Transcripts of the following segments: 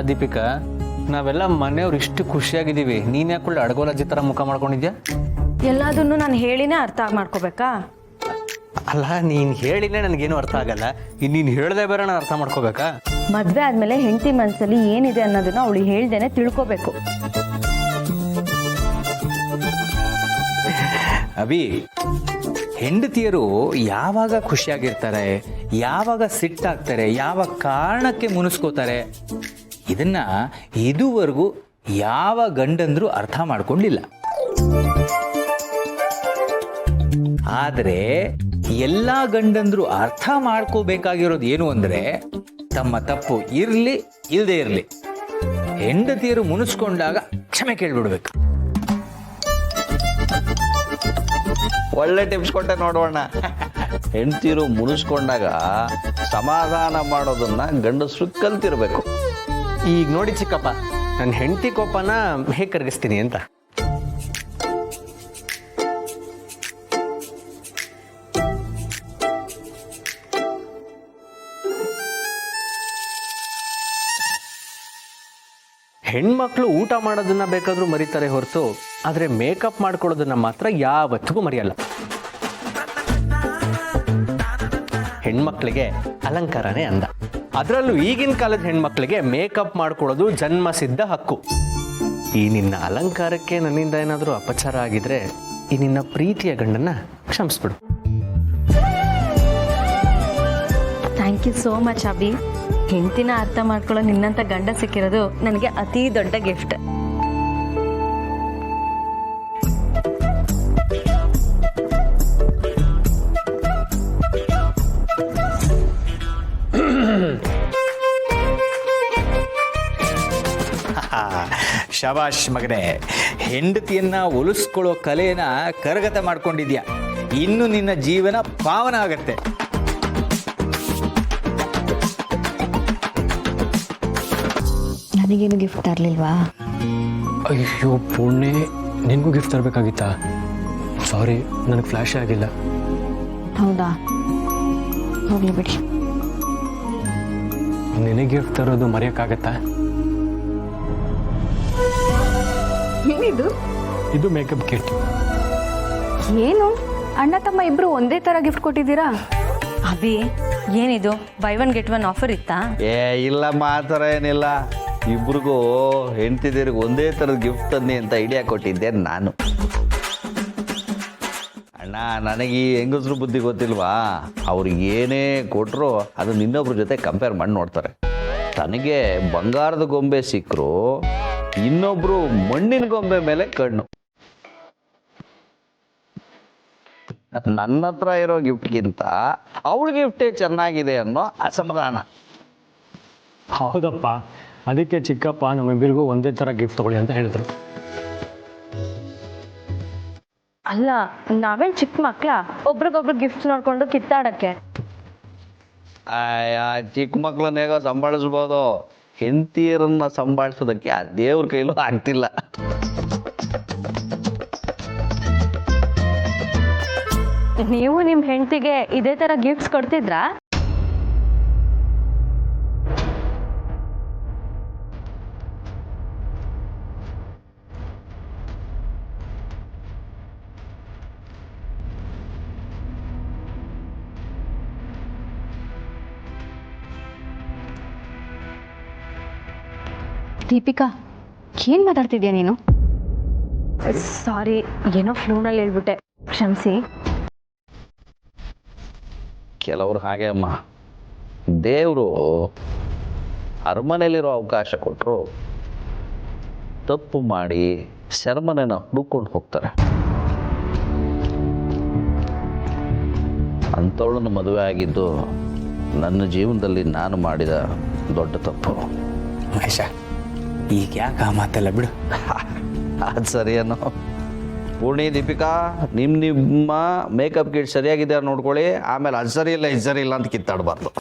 ದೀಪಿಕಾ, ನಾವೆಲ್ಲ ಮನೆಯವ್ರು ಇಷ್ಟು ಖುಷಿಯಾಗಿದ್ದೀವಿ, ನೀನು ಯಾಕೆ ಅಡಗೋಲಜ್ಜಿ ಥರ ಮುಖ ಮಾಡ್ಕೊಂಡಿದ್ಯಾ? ಎಲ್ಲದನ್ನು ನಾನು ಹೇಳಿನೇ ಅರ್ಥ ಮಾಡ್ಕೋಬೇಕಾ? ಅಲ್ಲ, ನೀನು ಹೇಳಿನೇ ನನಗೇನು ಅರ್ಥ ಆಗಲ್ಲ, ನೀನು ಹೇಳ್ದೆ ಬೇರೆ ನಾನು ಅರ್ಥ ಮಾಡ್ಕೋಬೇಕಾ? ಮದ್ವೆ ಆದ್ಮೇಲೆ ಹೆಂಡತಿ ಮನಸ್ಸಲ್ಲಿ ಏನಿದೆ ಅನ್ನೋದನ್ನ ಅವಳು ಹೇಳ್ದೇನೆ ತಿಳ್ಕೋಬೇಕು. ಅಭಿ, ಹೆಂಡತಿಯರು ಯಾವಾಗ ಖುಷಿಯಾಗಿರ್ತಾರೆ, ಯಾವಾಗ ಸಿಟ್ಟಾಗ್ತಾರೆ, ಯಾವ ಕಾರಣಕ್ಕೆ ಮುನಿಸ್ಕೋತಾರೆ, ಇದನ್ನ ಇದುವರೆಗೂ ಯಾವ ಗಂಡಂದ್ರು ಅರ್ಥ ಮಾಡ್ಕೊಂಡಿಲ್ಲ. ಆದರೆ ಎಲ್ಲ ಗಂಡಂದ್ರು ಅರ್ಥ ಮಾಡ್ಕೋಬೇಕಾಗಿರೋದು ಏನು ಅಂದ್ರೆ, ತಮ್ಮ ತಪ್ಪು ಇರ್ಲಿ ಇಲ್ಲದೆ ಇರ್ಲಿ, ಹೆಂಡತಿಯರು ಮುನಿಸ್ಕೊಂಡಾಗ ಕ್ಷಮೆ ಕೇಳ್ಬಿಡ್ಬೇಕು. ಒಳ್ಳೆ ಟಿಪ್ಸ್ ಕೊಟ್ಟೆ ನೋಡೋಣ. ಹೆಂಡ್ತಿರು ಮುನಿಸ್ಕೊಂಡಾಗ ಸಮಾಧಾನ ಮಾಡೋದನ್ನ ಗಂಡಸರು ಕಲ್ತಿರ್ಬೇಕು. ಈಗ ನೋಡಿ ಚಿಕ್ಕಪ್ಪ, ನನ್ನ ಹೆಂಡತಿ ಕೋಪನ ಹೇಗೆ ಕರಗಿಸ್ತೀನಿ ಅಂತ. ಹೆಣ್ಮಕ್ಳು ಊಟ ಮಾಡೋದನ್ನ ಬೇಕಾದ್ರೂ ಮರಿತಾರೆ ಹೊರತು, ಆದರೆ ಮೇಕಪ್ ಮಾಡ್ಕೊಳ್ಳೋದನ್ನ ಮಾತ್ರ ಯಾವತ್ತಿಗೂ ಮರೆಯಲ್ಲ. ಹೆಣ್ಮಕ್ಳಿಗೆ ಅಲಂಕಾರನೇ ಅಂದ, ಅದರಲ್ಲೂ ಈಗಿನ ಕಾಲದ ಹೆಣ್ಮಕ್ಳಿಗೆ ಮೇಕಪ್ ಮಾಡ್ಕೊಳ್ಳೋದು ಜನ್ಮಸಿದ್ಧ ಹಕ್ಕು. ಈ ನಿನ್ನ ಅಲಂಕಾರಕ್ಕೆ ನನ್ನಿಂದ ಏನಾದರೂ ಅಪಚಾರ ಆಗಿದ್ರೆ ಈ ನಿನ್ನ ಪ್ರೀತಿಯ ಗಂಡನ್ನ ಕ್ಷಮಿಸ್ಬಿಡು. Thank you so much Abhi. ಹೆಂಡತಿನ ಅರ್ಥ ಮಾಡ್ಕೊಳ್ಳೋ ನಿನ್ನಂತ ಗಂಡ ಸಿಕ್ಕಿರೋದು ನನಗೆ ಅತಿ ದೊಡ್ಡ ಗಿಫ್ಟ್. ಶಬಾಷ್ ಮಗನೇ, ಹೆಂಡತಿಯನ್ನ ಒಲಿಸ್ಕೊಳ್ಳೋ ಕಲೆನ ಕರಗತ ಮಾಡ್ಕೊಂಡಿದ್ಯಾ. ಇನ್ನು ನಿನ್ನ ಜೀವನ ಪಾವನ ಆಗತ್ತೆ. ನನಗೇನು ಗಿಫ್ಟ್ ತರಲಿಲ್ವಾ? ಅಯ್ಯೋ ಪುಣ್ಯ, ನಿನಗೂ ಗಿಫ್ಟ್ ತರಬೇಕಾಗಿತ್ತಾ? ಸಾರಿ, ನನಗೆ ಫ್ಲ್ಯಾಶೇ ಆಗಿಲ್ಲ. ಹೌದಾ, ಹೋಗ್ಲಿ ಬಿಡಿ. ನಿನಗೆ ಗಿಫ್ಟ್ ತರೋದು ಮರೆಯೋಕ್ಕಾಗತ್ತಾ? ಏನಿದು? ಇದು ಮೇಕಪ್ ಕಿಟ್. ಏನು ಅಣ್ಣ ತಮ್ಮ ಇಬ್ರು ಒಂದೇ ತರ ಗಿಫ್ಟ್ ಕೊಟ್ಟಿದ್ದೀರಾ? ಅಭಿ, ಏನಿದು by one get one offer ಇತ್ತಾ? ಇಲ್ಲ, ಮಾತ್ರ ಏನಿಲ್ಲ. ಇಬ್ರಿಗೂ ಹೆಂಡ್ತಿದಿರಿಗೆ ಒಂದೇ ಥರದ ಗಿಫ್ಟ್ ತನ್ನಿ ಅಂತ ಐಡಿಯಾ ಕೊಟ್ಟಿದ್ದೆ ನಾನು. ಅಣ್ಣ, ನನಗೆ ಈ ಹೆಂಗಸರು ಬುದ್ಧಿ ಗೊತ್ತಿಲ್ವಾ? ಅವ್ರಿಗೆ ಏನೇ ಕೊಟ್ಟರು ಅದನ್ನ ಇನ್ನೊಬ್ರ ಜೊತೆ ಕಂಪೇರ್ ಮಾಡಿ ನೋಡ್ತಾರೆ. ತನಗೆ ಬಂಗಾರದ ಗೊಂಬೆ ಸಿಕ್ಕರು, ಇನ್ನೊಬ್ರು ಮಣ್ಣಿನ ಗೊಂಬೆ ಮೇಲೆ ಕಣ್ಣು. ನನ್ನ ಹತ್ರ ಇರೋ ಗಿಫ್ಟ್ಗಿಂತ ಅವಳ ಗಿಫ್ಟೇ ಚೆನ್ನಾಗಿದೆ ಅನ್ನೋ ಅಸಮಾಧಾನ. ಹೌದಪ್ಪ, ಅದಕ್ಕೆ ಚಿಕ್ಕಪ್ಪ ನಮ್ಮಿಬ್ಬರಿಗೂ ಒಂದೇ ಥರ ಗಿಫ್ಟ್ ತಗೊಳ್ಳಿ ಅಂತ ಹೇಳಿದ್ರು. ಅಲ್ಲ, ನಾವೇನ್ ಚಿಕ್ಕ ಮಕ್ಳ ಒಬ್ರಿಗೊಬ್ರು ಗಿಫ್ಟ್ ನೋಡ್ಕೊಂಡು ಕಿತ್ತಾಡಕ್ಕೆ? ಚಿಕ್ಕ ಮಕ್ಳನ್ನ ಹೇಗೋ ಸಂಭಾಳಿಸ್ಬೋದು, ಹೆಂಡತಿಯರನ್ನ ಸಂಭಾಳಿಸೋದಕ್ಕೆ ಆ ದೇವ್ರ ಕೈಲೂ ಆಗ್ತಿಲ್ಲ. ನೀವು ನಿಮ್ ಹೆಂಡತಿಗೆ ಇದೇ ತರ ಗಿಫ್ಟ್ಸ್ ಕೊಡ್ತಿದ್ರಾ? ದೀಪಿಕಾ, ಏನ್ ಮಾತಾಡ್ತಿದ್ಯಾ ನೀನು? ಸಾರಿ, ಏನೋ ಫ್ಲೂನಲ್ಲಿ ಹೇಳ್ಬಿಟ್ಟೆ, ಕ್ಷಮಿಸಿ. ಕೆಲವ್ರು ಹಾಗೆ ಅಮ್ಮ, ದೇವರು ಅರಮನೆಯಲ್ಲಿರೋ ಅವಕಾಶ ಕೊಟ್ಟರು ತಪ್ಪು ಮಾಡಿ ಸೆರೆಮನೆನ ಹುಡುಕೊಂಡು ಹೋಗ್ತಾರೆ. ಅಂಥವಳನ್ನು ಮದುವೆ ಆಗಿದ್ದು ನನ್ನ ಜೀವನದಲ್ಲಿ ನಾನು ಮಾಡಿದ ದೊಡ್ಡ ತಪ್ಪು. ಮಹೇಶ, ಈಗ ಯಾಕೆ ಆ ಮಾತೆಲ್ಲ ಬಿಡು. ಅದು ಸರಿಯೇನೋ. ಪೂರ್ಣಿ, ದೀಪಿಕಾ, ನಿಮ್ಮ ಮೇಕಪ್ ಕಿಟ್ ಸರಿಯಾಗಿದೆ ನೋಡ್ಕೊಳ್ಳಿ. ಆಮೇಲೆ ಅದು ಸರಿ ಇಲ್ಲ ಇದು ಸರಿ ಇಲ್ಲ ಅಂತ ಕಿತ್ತಾಡಬಾರ್ದು.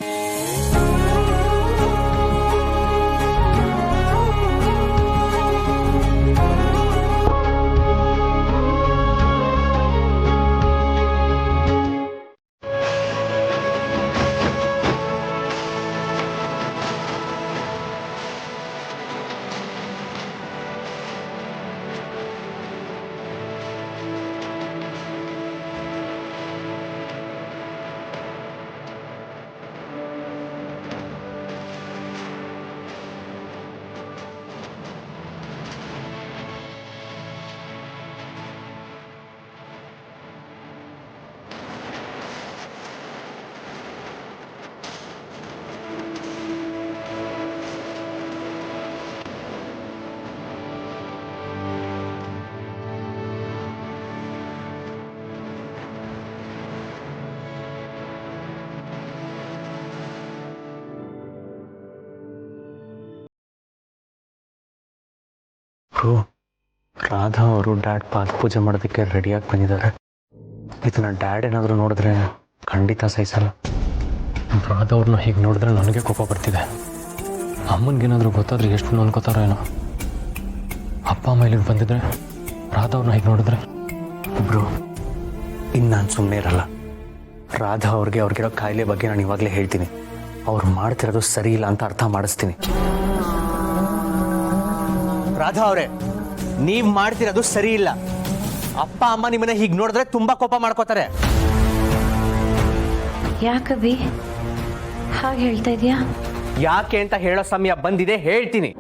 ಬ್ರೋ, ರಾಧಾ ಅವರು ಡ್ಯಾಡ್ ಪಾದ ಪೂಜೆ ಮಾಡೋದಕ್ಕೆ ರೆಡಿಯಾಗಿ ಬಂದಿದ್ದಾರೆ. ಇದನ್ನ ಡ್ಯಾಡ್ ಏನಾದರೂ ನೋಡಿದ್ರೆ ಖಂಡಿತ ಸಹಿಸಲ್ಲ. ರಾಧಾ ಅವ್ರನ್ನ ಹೀಗೆ ನೋಡಿದ್ರೆ ನನಗೆ ಕೋಪ ಬರ್ತಿದೆ. ಅಮ್ಮನಿಗೇನಾದರೂ ಗೊತ್ತಾದ್ರೆ ಎಷ್ಟು ಅನ್ಕೋತಾರೋ ಏನೋ. ಅಪ್ಪ ಅಮ್ಮ ಇಲ್ಲಿಗೆ ಬಂದಿದ್ರೆ ರಾಧಾ ಅವ್ರನ್ನ ಹೀಗೆ ನೋಡಿದ್ರೆ ಬ್ರೋ, ಇನ್ನು ನಾನು ಸುಮ್ಮನೆ ಇರಲ್ಲ. ರಾಧಾ ಅವ್ರಿಗಿರೋ ಕಾಯಿಲೆ ಬಗ್ಗೆ ನಾನು ಇವಾಗಲೇ ಹೇಳ್ತೀನಿ. ಅವ್ರು ಮಾಡ್ತಿರೋದು ಸರಿ ಇಲ್ಲ ಅಂತ ಅರ್ಥ ಮಾಡಿಸ್ತೀನಿ. ರಾಧಾ ಅವರೇ, ನೀವು ಮಾಡ್ತಿರೋದು ಸರಿ ಇಲ್ಲ. ಅಪ್ಪ ಅಮ್ಮ ನಿಮ್ಮನ್ನ ಹೀಗೆ ನೋಡಿದ್ರೆ ತುಂಬಾ ಕೋಪ ಮಾಡ್ಕೋತಾರೆ. ಯಾಕವಿ ಹಾಗೆ ಹೇಳ್ತಾ ಇದೀಯಾ? ಯಾಕೆ ಅಂತ ಹೇಳೋ ಸಮಯ ಬಂದಿದೆ, ಹೇಳ್ತೀನಿ.